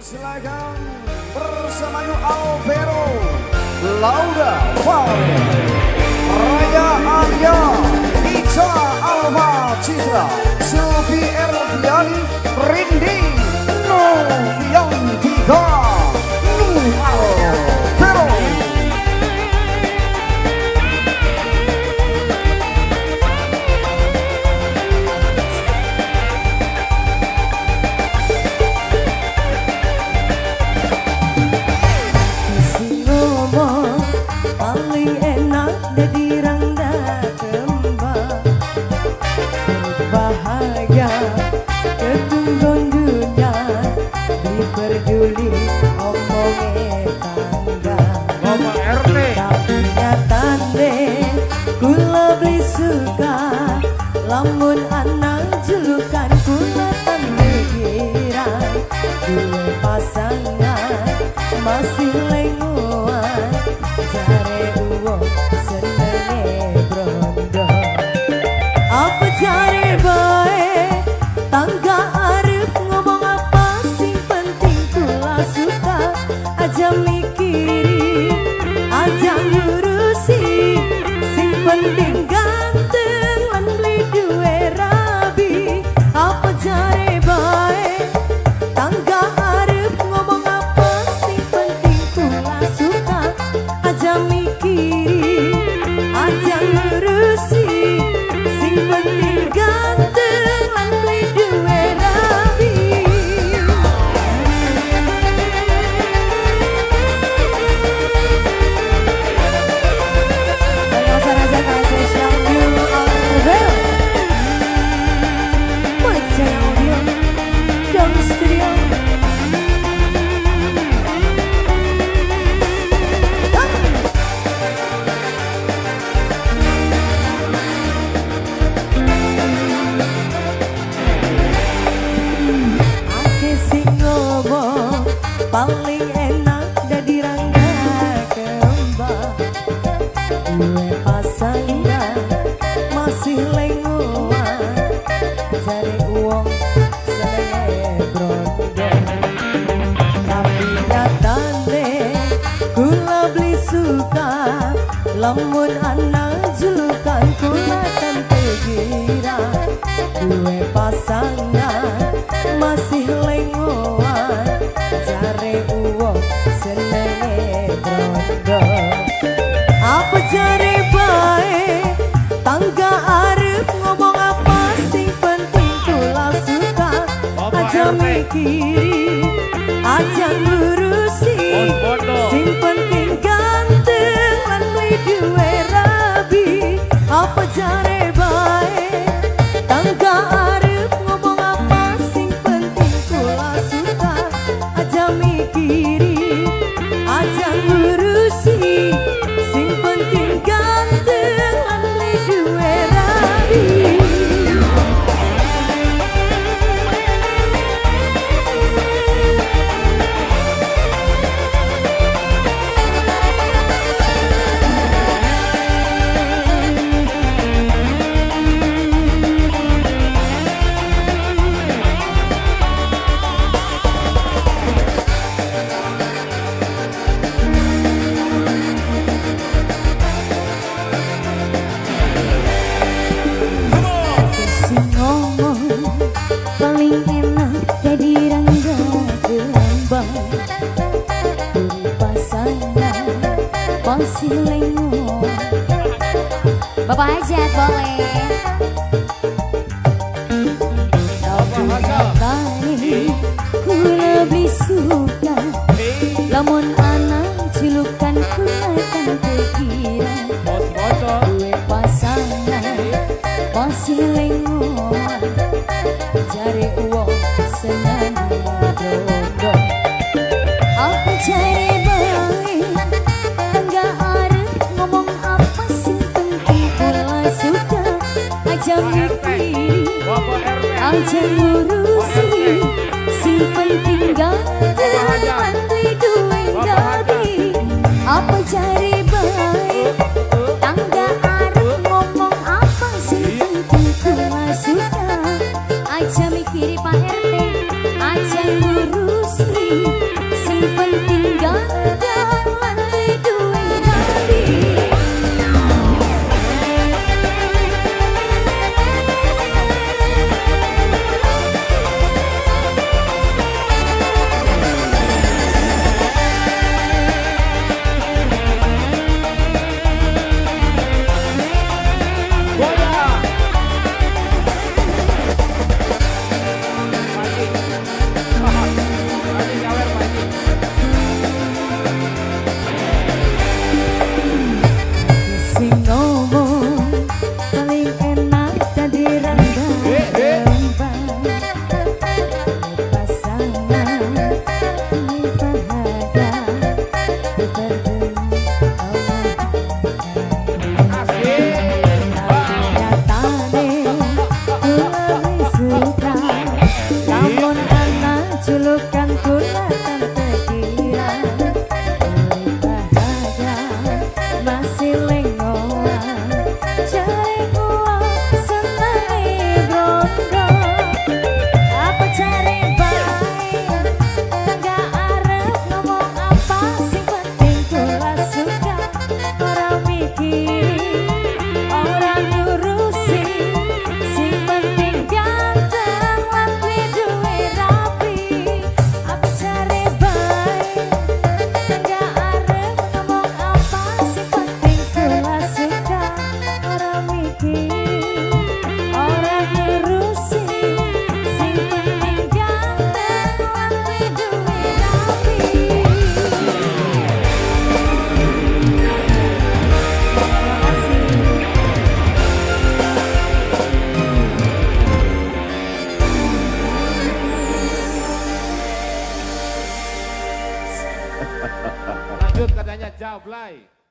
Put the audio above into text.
Silakan bersama Alvero, Laura Fahri, Raya Arya, Ica Alma Citra, Sylvie Erviani, Rindi Noviantika, Alvero. Paling enak jadi rangga kembang bahagia ketunggon dunia beli peduli omongnya tangga Bapak RT tapi nyatane kula beli suka lamun anak julukan kula tanda kira dua pasangan masih lenguan jare uang senenge brondo apa jare bae tangga arep ngomong apa sing penting kula suka aja mikiri aja ngurusi sing penting ganteng lan beli duwe rabi apa jare bae tangga arep ngomong apa sing penting kula suka aja mikiri aja ngurusi sing penting ganteng lan beli duwe rabi ayo saja kasih siang dulu Alvero Mike Audio Dong Studio. Paling enak dadi rangga kembang dua pasangan masih lenguan cari uang senenge brondo tapi nyatane kula beli suka lamun anak julukan kula tante gira dua pasangan masih lenguan jare uang senenge brondo apa jare bae tangga arep ngomong apa sing penting kula suka aja mikiri aja ngurusi sing penting ganteng lan beli duwe rabi apa jare bae tangga arep ngomong apa sing penting kula suka aja mikiri aja ngurusi sing penting ganteng lan beli duwe rabi paling enak jadi rangga kembang beri pasangan masih lenguan Bapak Hajat boleh tapi nyatane kula beli suka lamun anak julukan kula tante kira dua pasangan masih lenguan jare uang senenge brondo apa jare bae tangga arep ngomong apa sing penting kula suka aja mikiri aja ngurusi sing penting ganteng lan beli duwe rabi apa jare bae tangga arep ngomong apa sing penting kula suka aja mikiri Pak RT aja ngurusi Lanjut katanya Jablay.